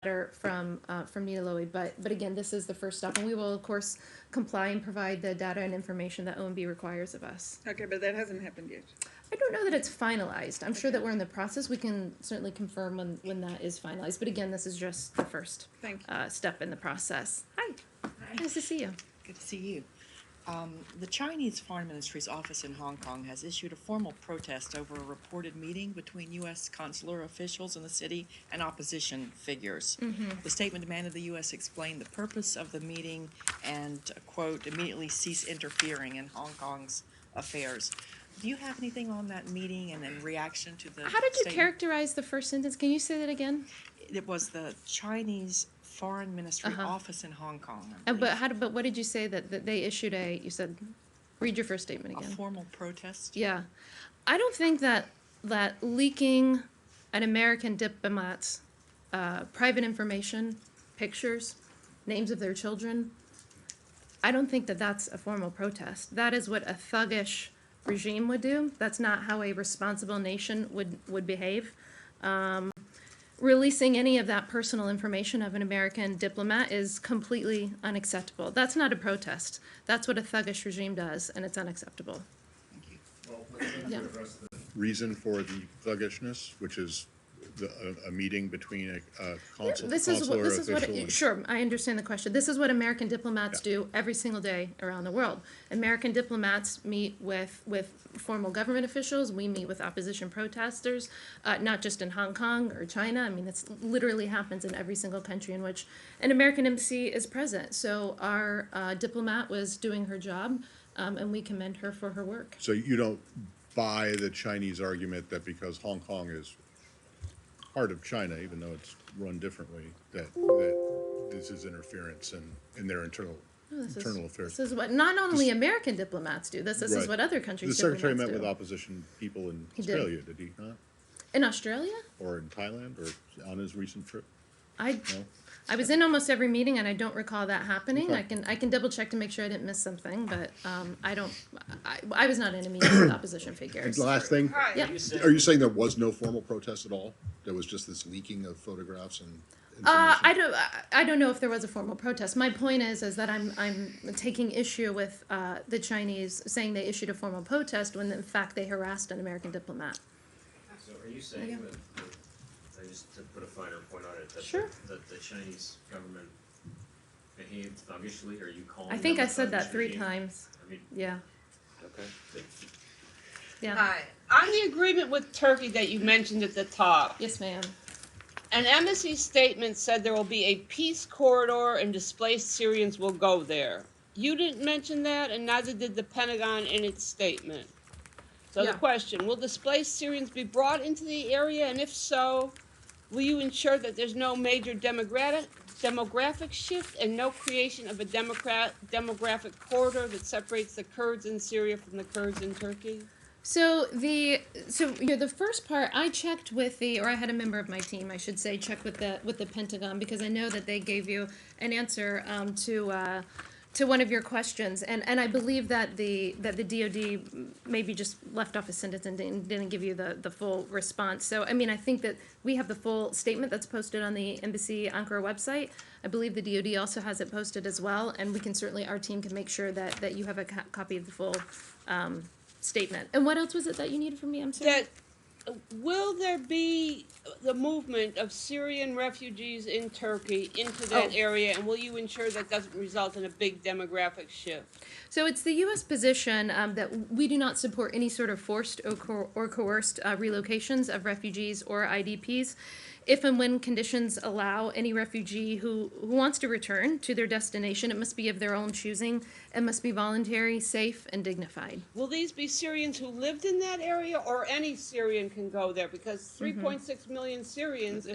letter from Nita Lowy, but again, this is the first step, and we will of course comply and provide the data and information that OMB requires of us. Okay, but that hasn't happened yet. I don't know that it's finalized. I'm sure that we're in the process. We can certainly confirm when that is finalized, but again, this is just the first step in the process. Hi. Nice to see you. Good to see you. The Chinese Foreign Ministry's office in Hong Kong has issued a formal protest over a reported meeting between U.S. consular officials in the city and opposition figures. The statement demanded the U.S. explain the purpose of the meeting and, quote, immediately cease interfering in Hong Kong's affairs. Do you have anything on that meeting and in reaction to the How did you statement? characterize the first sentence? Can you say that again? It was the Chinese Foreign Ministry office in Hong Kong. But what did you say that they issued you said, read your first statement again. A formal protest? Yeah. I don't think that leaking an American diplomat's private information, pictures, names of their children, I don't think that that's a formal protest. That is what a thuggish regime would do. That's not how a responsible nation would behave. Releasing any of that personal information of an American diplomat is completely unacceptable. That's not a protest. That's what a thuggish regime does, and it's unacceptable. Thank you. Well, let's address the reason for the thuggishness, which is a meeting between a consular official. Sure, I understand the question. This is what American diplomats do every single day around the world. American diplomats meet with formal government officials. We meet with opposition protesters, not just in Hong Kong or China. I mean, it literally happens in every single country in which an American embassy is present. So our diplomat was doing her job, and we commend her for her work. So you don't buy the Chinese argument that because Hong Kong is part of China, even though it's run differently, that this is interference in their internal affairs. This is what not only American diplomats do. This is what other countries' The Secretary diplomats met do. with opposition people in Australia, did he not? In Australia? Or in Thailand, or on his recent trip? I was in almost every meeting, and I don't recall that happening. Okay. I can double check to make sure I didn't miss something, but I was not in a meeting with opposition figures. And the last thing, Yeah. are you saying there was no formal protest at all? There was just this leaking of photographs and information? I don't know if there was a formal protest. My point is that I'm taking issue with the Chinese saying they issued a formal protest when in fact they harassed an American diplomat. So are you saying that just to put a finer point on it, that, Sure. that the Chinese government behaved thuggishly? Are you calling I think them I said a that thuggish 3 regime? times. I mean, Yeah. okay. Yeah. Hi. On the agreement with Turkey that you mentioned at the top, Yes, ma'am. an embassy statement said there will be a peace corridor and displaced Syrians will go there. You didn't mention that, and neither did the Pentagon in its statement. So Yeah. the question, will displaced Syrians be brought into the area, and if so, will you ensure that there's no major demographic shift and no creation of a demographic corridor that separates the Kurds in Syria from the Kurds in Turkey? So the first part I checked with I had a member of my team, I should say, check with the Pentagon, because I know that they gave you an answer to one of your questions, and I believe that the DoD maybe just left off a sentence and didn't give you the full response. So I mean, I think that we have the full statement that's posted on the Embassy Ankara website. I believe the DoD also has it posted as well, and we can certainly, our team can make sure that you have a copy of the full statement. And what else was it that you needed from me? I'm sorry. Will there be the movement of Syrian refugees in Turkey into that area, and will you ensure that doesn't result in a big demographic shift? So it's the U.S. position that we do not support any sort of forced or coerced relocations of refugees or IDPs. If and when conditions allow any refugee who wants to return to their destination, it must be of their own choosing. It must be voluntary, safe, and dignified. Will these be Syrians who lived in that area, or any Syrian can go there? Because 3.6 million Syrians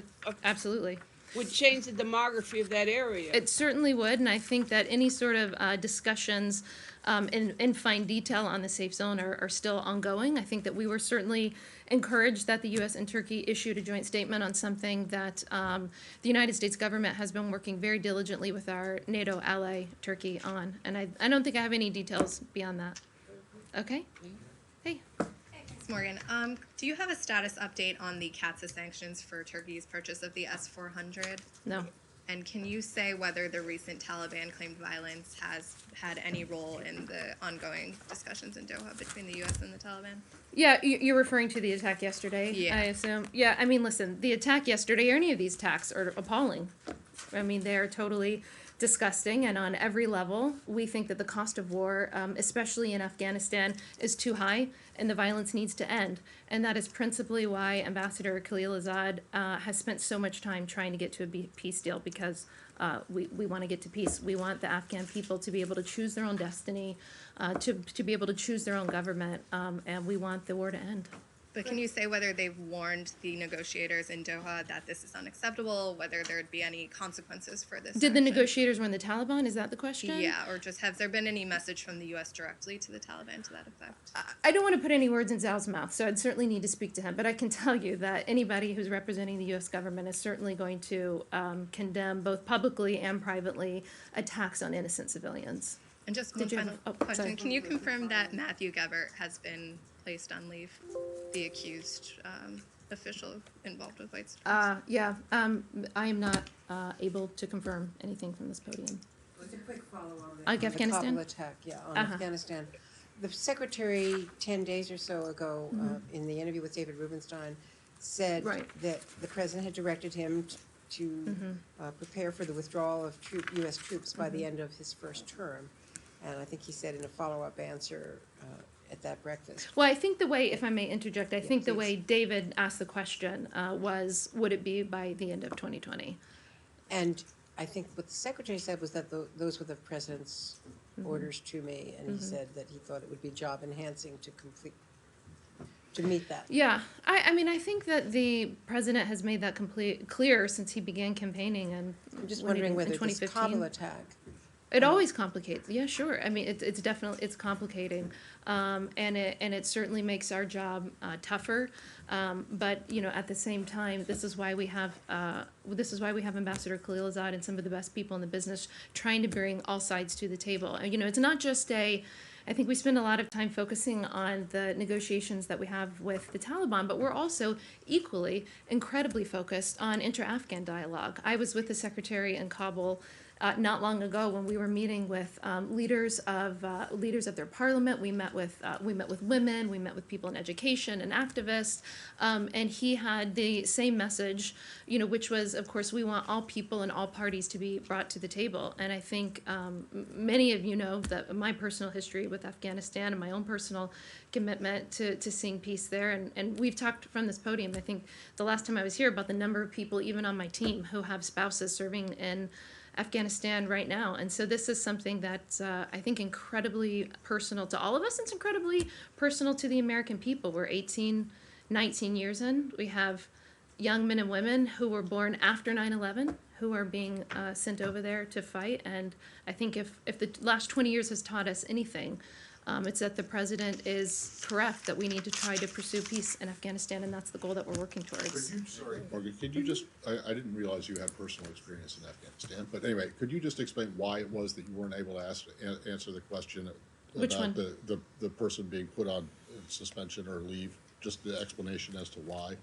Absolutely. would change the demography of that area. It certainly would, and I think that any sort of discussions in fine detail on the safe zone are still ongoing. I think that we were certainly encouraged that the U.S. and Turkey issued a joint statement on something that the United States government has been working very diligently with our NATO ally, Turkey, on. And I don't think I have any details beyond that. Okay? Hey. Hey, It's Morgan. Do you have a status update on the CAATSA sanctions for Turkey's purchase of the S-400? No. And can you say whether the recent Taliban-claimed violence has had any role in the ongoing discussions in Doha between the U.S. and the Taliban? Yeah, you're referring to the attack yesterday, Yeah. I assume. Yeah, I mean, listen, the attack yesterday, or any of these attacks, are appalling. I mean, they're totally disgusting, and on every level, we think that the cost of war, especially in Afghanistan, is too high, and the violence needs to end. And that is principally why Ambassador Khalilzad has spent so much time trying to get to a peace deal, because we want to get to peace. We want the Afghan people to be able to choose their own destiny, to be able to choose their own government, and we want the war to end. But can you say whether they've warned the negotiators in Doha that this is unacceptable, whether there would be any consequences for this? Did the action? negotiators warn the Taliban? Is that the question? Yeah, or just has there been any message from the U.S. directly to the Taliban to that effect? I don't want to put any words in Zal's mouth, so I'd certainly need to speak to him. But I can tell you that anybody who's representing the U.S. government is certainly going to condemn, both publicly and privately, attacks on innocent civilians. And just one Did you have final a- question. sorry. Can you confirm that Matthew Gebert has been placed on leave, the accused official involved with White Stones? Yeah, I am not able to confirm anything from this podium. Just a quick follow-on. Like Afghanistan? The Kabul attack, yeah, on Uh-huh. Afghanistan. The secretary, 10 days or so ago, in the interview with David Rubenstein, said Right. that the president had directed him to prepare for the withdrawal of U.S. troops by the end of his first term. And I think he said in a follow-up answer at that breakfast. Well, I think the way, if I may interject, I think the please. way David asked the question was, would it be by the end of 2020? And I think what the secretary said was that those were the president's orders to me, and he said that he thought it would be job enhancing to meet that. Yeah, I mean, I think that the president has made that clear since he began campaigning, and I'm just when he- wondering in whether this 2015. Kabul attack. It always complicates. Yeah, sure. I mean, it's definitely, it's complicating, and it certainly makes our job tougher. But you know, at the same time, this is why we have Ambassador Khalilzad and some of the best people in the business trying to bring all sides to the table. And, you know, it's not just I think we spend a lot of time focusing on the negotiations that we have with the Taliban, but we're also equally incredibly focused on inter-Afghan dialogue. I was with the secretary in Kabul not long ago when we were meeting with leaders of their parliament. We met with women, we met with people in education and activists, and he had the same message, you know, which was, of course, we want all people and all parties to be brought to the table. And I think many of you know that my personal history with Afghanistan and my own personal commitment to seeing peace there. And we've talked from this podium, I think the last time I was here, about the number of people, even on my team, who have spouses serving in Afghanistan right now. And so this is something that's, I think, incredibly personal to all of us. It's incredibly personal to the American people. We're 18, 19 years in. We have young men and women who were born after 9/11 who are being sent over there to fight. And I think if the last 20 years has taught us anything, it's that the president is correct, that we need to try to pursue peace in Afghanistan, and that's the goal that we're working towards. Sorry, Margaret, could you just, I didn't realize you had personal experience in Afghanistan, but anyway, could you just explain why it was that you weren't able to answer the question Which about one? the person being put on suspension or leave? Just the explanation as to why?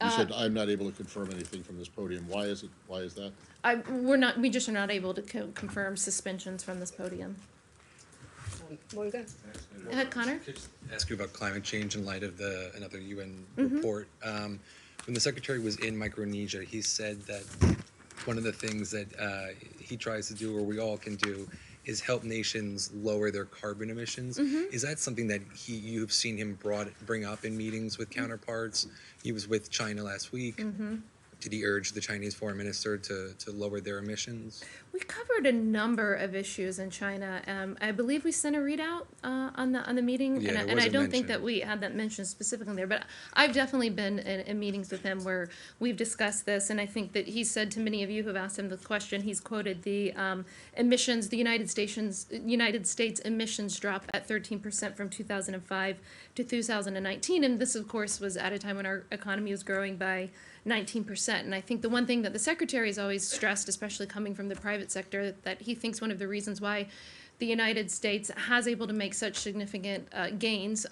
You said, I'm not able to confirm anything from this podium. Why is that? We just are not able to confirm suspensions from this podium. Morgan? Go ahead, Connor. Could I just ask you about climate change in light of another UN report? When the secretary was in Micronesia, he said that one of the things that he tries to do, or we all can do, is help nations lower their carbon emissions. Is that something that you've seen him bring up in meetings with counterparts? He was with China last week. Did he urge the Chinese foreign minister to lower their emissions? We covered a number of issues in China. I believe we sent a readout on the meeting, Yeah, and there was I a don't think mention. that we had that mentioned specifically there. But I've definitely been in meetings with him where we've discussed this, and I think that he said to many of you who have asked him the question, he's quoted the emissions, the United States emissions drop at 13% from 2005 to 2019, and this, of course, was at a time when our economy was growing by 19%. And I think the one thing that the secretary has always stressed, especially coming from the private private sector, that he thinks one of the reasons why the United States has able to make such significant gains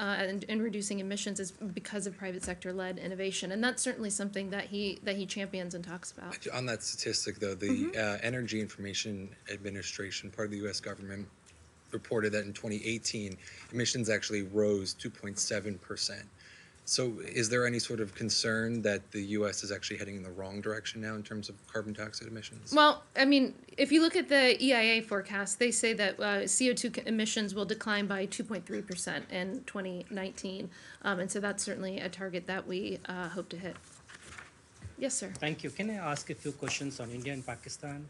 in reducing emissions is because of private sector-led innovation, and that's certainly something that he champions and talks about. On that statistic, though, the Energy Information Administration, part of the U.S. government, reported that in 2018, emissions actually rose 2.7%. So is there any sort of concern that the U.S. is actually heading in the wrong direction now in terms of carbon dioxide emissions? Well, I mean, if you look at the EIA forecast, they say that CO2 emissions will decline by 2.3% in 2019. And so that's certainly a target that we hope to hit. Yes, sir. Thank you. Can I ask a few questions on India and Pakistan?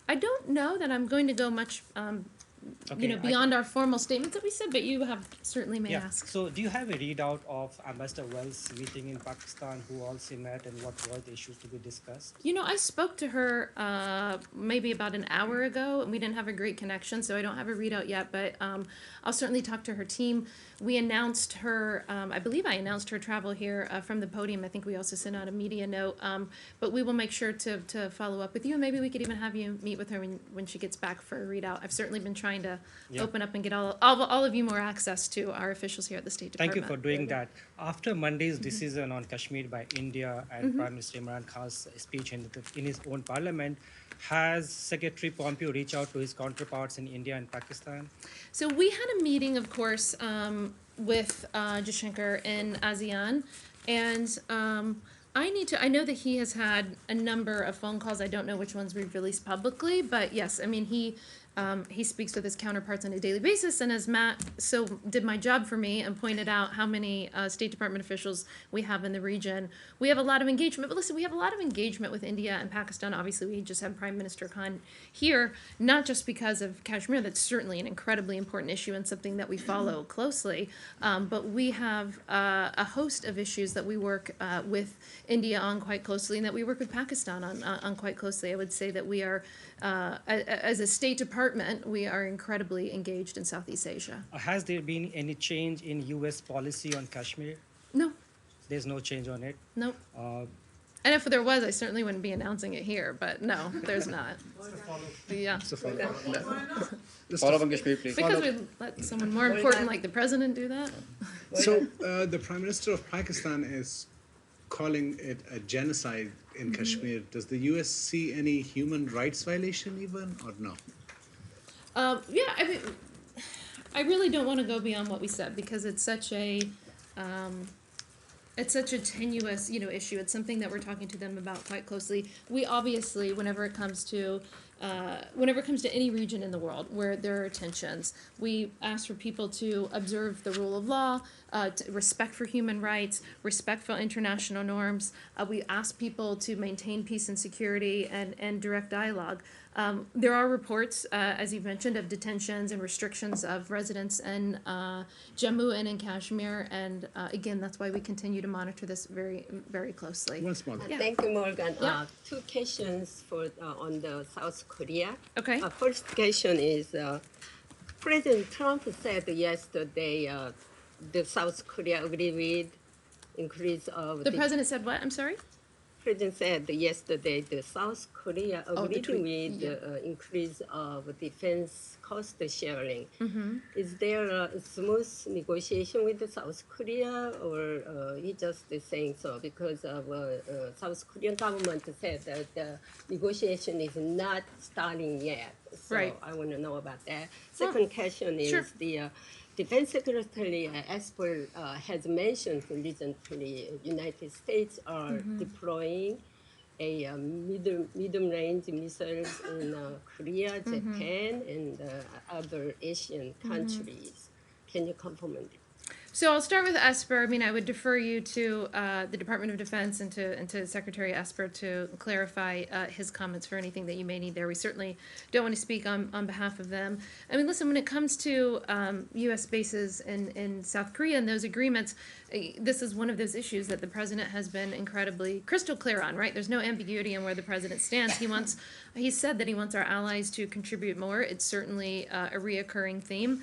I don't know that I'm going to go much beyond our formal statements that we said, but you have certainly may ask. So do you have a readout of Ambassador Wells' meeting in Pakistan, who also met, and what were the issues to be discussed? I spoke to her maybe about an hour ago, and we didn't have a great connection, so I don't have a readout yet, but I'll certainly talk to her team. We announced her, I believe I announced her travel here from the podium. I think we also sent out a media note, but we will make sure to follow up with you, and maybe we could even have you meet with her when she gets back for a readout. I've certainly been trying to open up and get all of you more access to our officials here at the State Department. Thank you for doing that. After Monday's decision on Kashmir by India and Prime Minister Imran Khan's speech in his own parliament, has Secretary Pompeo reached out to his counterparts in India and Pakistan? So we had a meeting, of course, with Jaishankar in ASEAN, and I know that he has had a number of phone calls. I don't know which ones we've released publicly, but yes, I mean, he speaks with his counterparts on a daily basis, and as Matt did my job for me and pointed out how many State Department officials we have in the region, we have a lot of engagement. But listen, we have a lot of engagement with India and Pakistan. Obviously, we just had Prime Minister Khan here, not just because of Kashmir. That's certainly an incredibly important issue and something that we follow closely, but we have a host of issues that we work with India on quite closely, and that we work with Pakistan on quite closely. I would say that we are, as a State Department, we are incredibly engaged in Southeast Asia. Has there been any change in U.S. policy on Kashmir? No. There's no change on it? Nope. And if there was, I certainly wouldn't be announcing it here, but no, there's not. Yeah. Follow-up on Kashmir, please. Because we let someone more important like the president do that. So the Prime Minister of Pakistan is calling it a genocide in Kashmir. Does the U.S. see any human rights violation even, or no? Yeah, I mean, I really don't want to go beyond what we said because it's such a tenuous, issue. It's something that we're talking to them about quite closely. We obviously, whenever it comes to any region in the world where there are tensions, we ask for people to observe the rule of law, respect for human rights, respect for international norms. We ask people to maintain peace and security and direct dialogue. There are reports, as you've mentioned, of detentions and restrictions of residents in Jammu and in Kashmir, and again, that's why we continue to monitor this very, very closely. Once more. Yeah. Thank you, Morgan. Yeah. Two questions on the South Korea. Okay. First question is, President Trump said yesterday the South Korea agreed with increase of The president said what? I'm sorry? President said yesterday the South Korea Oh, the agreed tweet. with the increase of defense cost sharing. Mm-hmm. Is there a smooth negotiation with the South Korea, or he just is saying so because of South Korean government said that the negotiation is not starting yet. So Right. I want to know about that. Second question is sure. the Defense Secretary Esper has mentioned recently United States are deploying a medium-range missiles in Korea, Japan, and other Asian countries. Can you confirm on that? So I'll start with Esper. I mean, I would defer you to the Department of Defense and to Secretary Esper to clarify his comments for anything that you may need there. We certainly don't want to speak on behalf of them. I mean, listen, when it comes to U.S. bases in South Korea and those agreements, this is one of those issues that the president has been incredibly crystal clear on, right? There's no ambiguity on where the president stands. He said that he wants our allies to contribute more. It's certainly a reoccurring theme.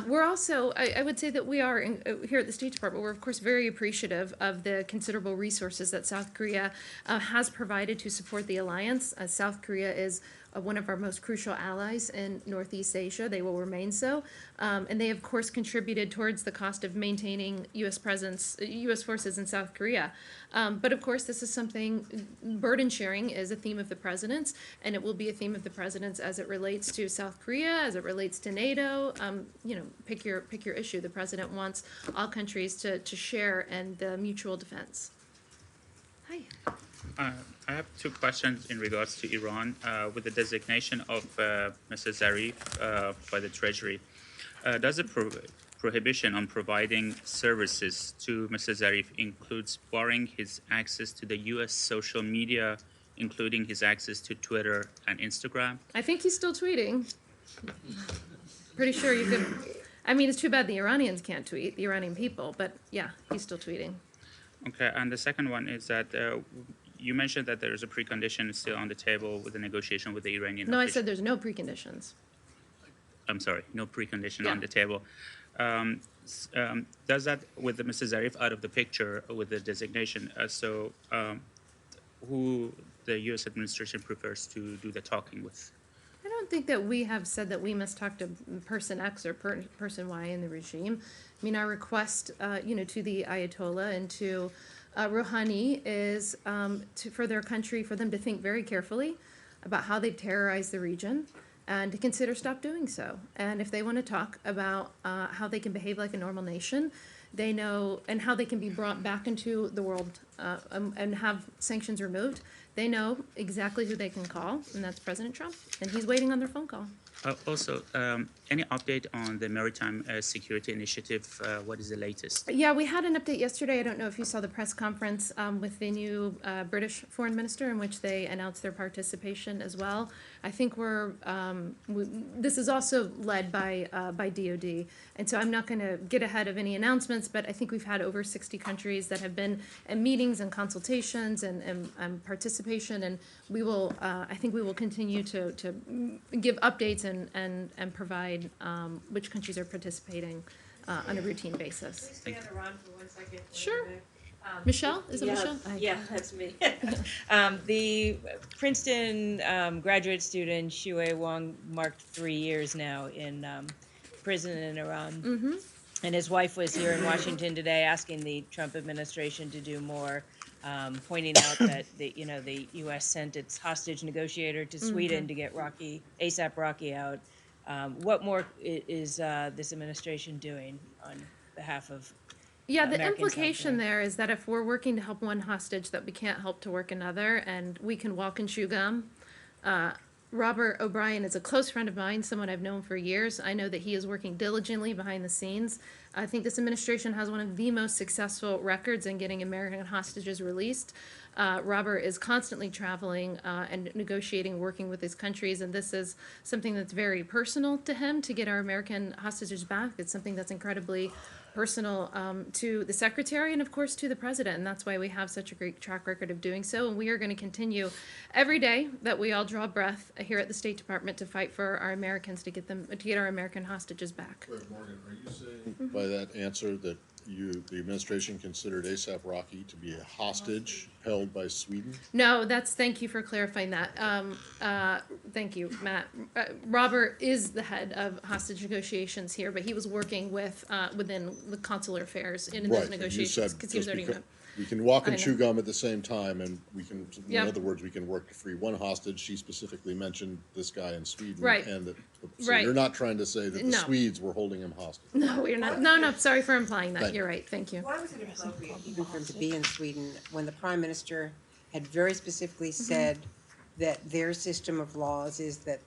We're also, I would say that we are, here at the State Department, we're of course very appreciative of the considerable resources that South Korea has provided to support the alliance. South Korea is one of our most crucial allies in Northeast Asia. They will remain so. And they, of course, contributed towards the cost of maintaining U.S. U.S. forces in South Korea. But, of course, this is something, burden sharing is a theme of the president's, and it will be a theme of the president's as it relates to South Korea, as it relates to NATO. Pick your issue. The president wants all countries to share in the mutual defense. Hi. I have two questions in regards to Iran. With the designation of Mr. Zarif by the Treasury, does the prohibition on providing services to Mr. Zarif includes barring his access to the U.S. social media, including his access to Twitter and Instagram? I think he's still tweeting. Pretty sure you could. I mean, it's too bad the Iranians can't tweet, the Iranian people, but yeah, he's still tweeting. Okay, and the second one is that you mentioned that there is a precondition still on the table with the negotiation with the Iranian No, I officials. said there's no preconditions. I'm sorry, no precondition Yeah. on the table. Does that, with the Mr. Zarif out of the picture with the designation, who the U.S. administration prefers to do the talking with? I don't think that we have said that we must talk to person X or person Y in the regime. I mean, our request, to the Ayatollah and to Rouhani is for their country, for them to think very carefully about how they've terrorized the region and to consider stop doing so. And if they want to talk about how they can behave like a normal nation, they know, and how they can be brought back into the world and have sanctions removed, they know exactly who they can call, and that's President Trump, and he's waiting on their phone call. Also, any update on the Maritime Security Initiative? What is the latest? Yeah, we had an update yesterday. I don't know if you saw the press conference with the new British foreign minister in which they announced their participation as well. I think this is also led by DOD, and so I'm not going to get ahead of any announcements, but I think we've had over 60 countries that have been in meetings and consultations and participation, and we will, I think we will continue to give updates and provide which countries are participating on a routine basis. Stay on Iran for 1 second. Sure. Michelle? Is it Yeah, Michelle? Hi. Yeah, that's me. The Princeton graduate student Xue Wang marked 3 years now in prison in Iran. Mm-hmm. And his wife was here in Washington today asking the Trump administration to do more, pointing out that the U.S. sent its hostage negotiator to Sweden to get ASAP Rocky out. What more is this administration doing on behalf of Yeah, the Americans implication out there is that if we're working to help one hostage, that we can't help to work another, and we can walk and chew gum. Robert O'Brien is a close friend of mine, someone I've known for years. I know that he is working diligently behind the scenes. I think this administration has one of the most successful records in getting American hostages released. Robert is constantly traveling and negotiating, working with his countries, and this is something that's very personal to him to get our American hostages back. It's something that's incredibly personal to the secretary and, of course, to the president, and that's why we have such a great track record of doing so. And we are going to continue every day that we all draw breath here at the State Department to fight for our Americans to get our American hostages back. Wait, Morgan, are you saying by that answer that the administration considered ASAP Rocky to be a hostage held by Sweden? No, thank you for clarifying that. Thank you, Matt. Robert is the head of hostage negotiations here, but he was working within the consular affairs in those negotiations because he was already. We can walk and chew gum at the same time, and we can, Yep. in other words, we can work to free one hostage. She specifically mentioned this guy in Sweden. Right. And so Right. you're not trying to say that the No. Swedes were holding him hostage. No, we're not. No, sorry for implying that. Thank you. You're right. Thank you. Why was it appropriate even for him to be in Sweden when the prime minister had very specifically said that their system of laws is that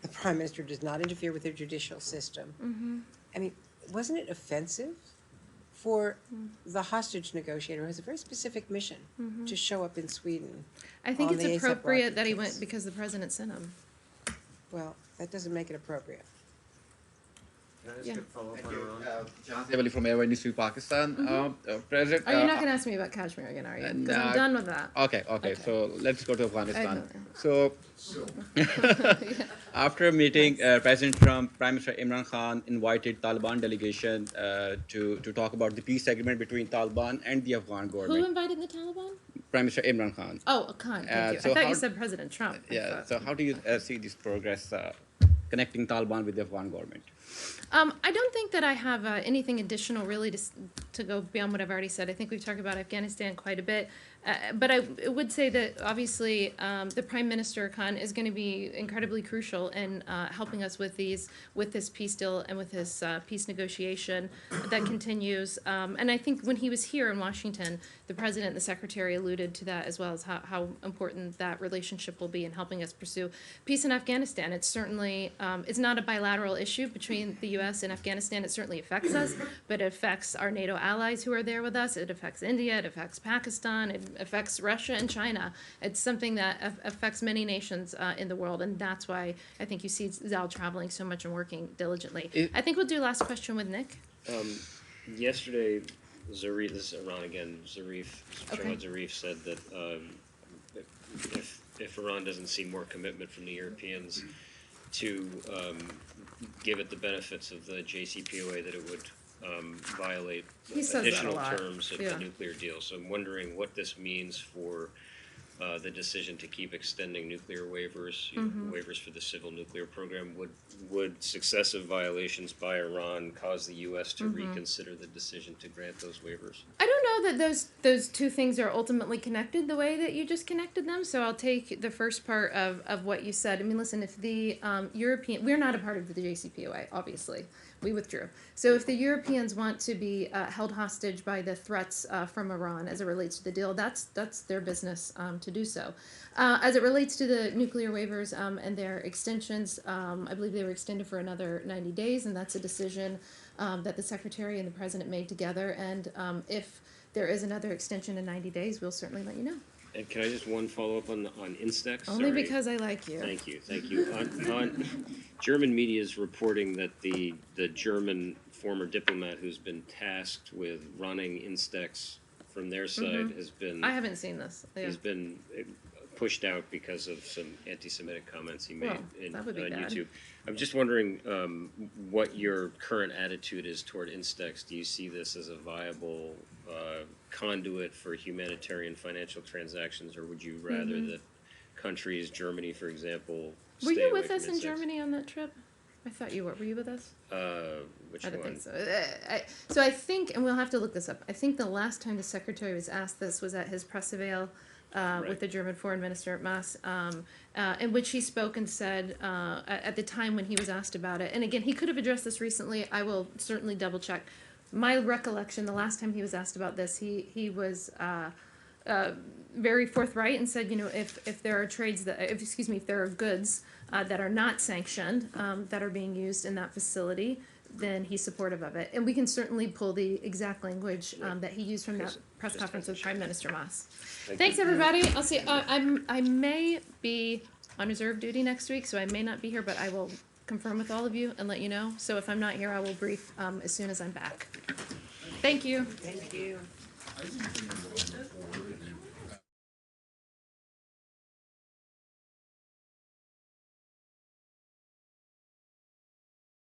the prime minister does not interfere with their judicial system? I mean, wasn't it offensive for the hostage negotiator, who has a very specific mission, to show up in Sweden? I think on it's the ASAP appropriate Rocky that he case? went because the president sent him. Well, that doesn't make it appropriate. Can I just Yeah. get a follow-up on Iran? John Sabali from Airway News Pakistan. President. Are you not going to ask me about Kashmir again, are you? Because I'm done with that. Okay. So let's go to Afghanistan. I know. So after a meeting, President Trump, Prime Minister Imran Khan invited Taliban delegation to talk about the peace agreement between Taliban and the Afghan Who government. invited the Taliban? Prime Minister Imran Khan. Oh, Khan, thank you. so I thought how- you said President Trump. I Yeah. thought. So how do you see this progress connecting Taliban with the Afghan government? I don't think that I have anything additional really to go beyond what I've already said. I think we've talked about Afghanistan quite a bit. But I would say that obviously the Prime Minister Khan is going to be incredibly crucial in helping us with this peace deal and with this peace negotiation that continues. And I think when he was here in Washington, the President and the Secretary alluded to that as well as how important that relationship will be in helping us pursue peace in Afghanistan. It's certainly it's not a bilateral issue between the U.S. and Afghanistan. It certainly affects us, but it affects our NATO allies who are there with us. It affects India. It affects Pakistan. It affects Russia and China. It's something that affects many nations in the world, and that's why I think you see Zal traveling so much and working diligently. I think we'll do last question with Nick. Yesterday, Zarif, this is Iran again, Okay. Jawad Zarif said that if Iran doesn't see more commitment from the Europeans to give it the benefits of the JCPOA, that it would violate He says that a additional lot. terms of Yeah. the nuclear deal. So I'm wondering what this means for the decision to keep extending nuclear waivers, waivers for the civil nuclear program. Would successive violations by Iran cause the U.S. to reconsider the decision to grant those waivers? I don't know that those two things are ultimately connected the way that you just connected them. So I'll take the first part of what you said. I mean, listen, if the we're not a part of the JCPOA, obviously. We withdrew. So if the Europeans want to be held hostage by the threats from Iran as it relates to the deal, that's their business to do so. As it relates to the nuclear waivers and their extensions, I believe they were extended for another 90 days, and that's a decision that the Secretary and the President made together. And if there is another extension in 90 days, we'll certainly let you know. And can I just one follow up on Instex? Only Sorry. because I like you. Thank you, thank you. On German media is reporting that the German former diplomat who's been tasked with running Instex from their side has been. I haven't seen this. Yeah. He's been pushed out because of some anti-Semitic comments he made Well, that would be on bad. YouTube. I'm just wondering what your current attitude is toward Instex. Do you see this as a viable conduit for humanitarian financial transactions, or would you rather that countries, Germany, for example, Were stay you away with from us in Instex? Germany on that trip? I thought you were. Were you with us? Which I don't one? think so. So I think, and we'll have to look this up. I think the last time the Secretary was asked this was at his press avail with the German Foreign Minister at Maas, in which he spoke and said at the time when he was asked about it. And again, he could have addressed this recently. I will certainly double check. My recollection, the last time he was asked about this, he was very forthright and said, you know, if there are trades that, if there are goods that are not sanctioned that are being used in that facility, then he's supportive of it. And we can certainly pull the exact language that he used from that press conference with Prime Minister Maas. Thanks, everybody. I'll see. I may be on reserve duty next week, so I may not be here, but I will confirm with all of you and let you know. So if I'm not here, I will brief as soon as I'm back. Thank you. Thank you.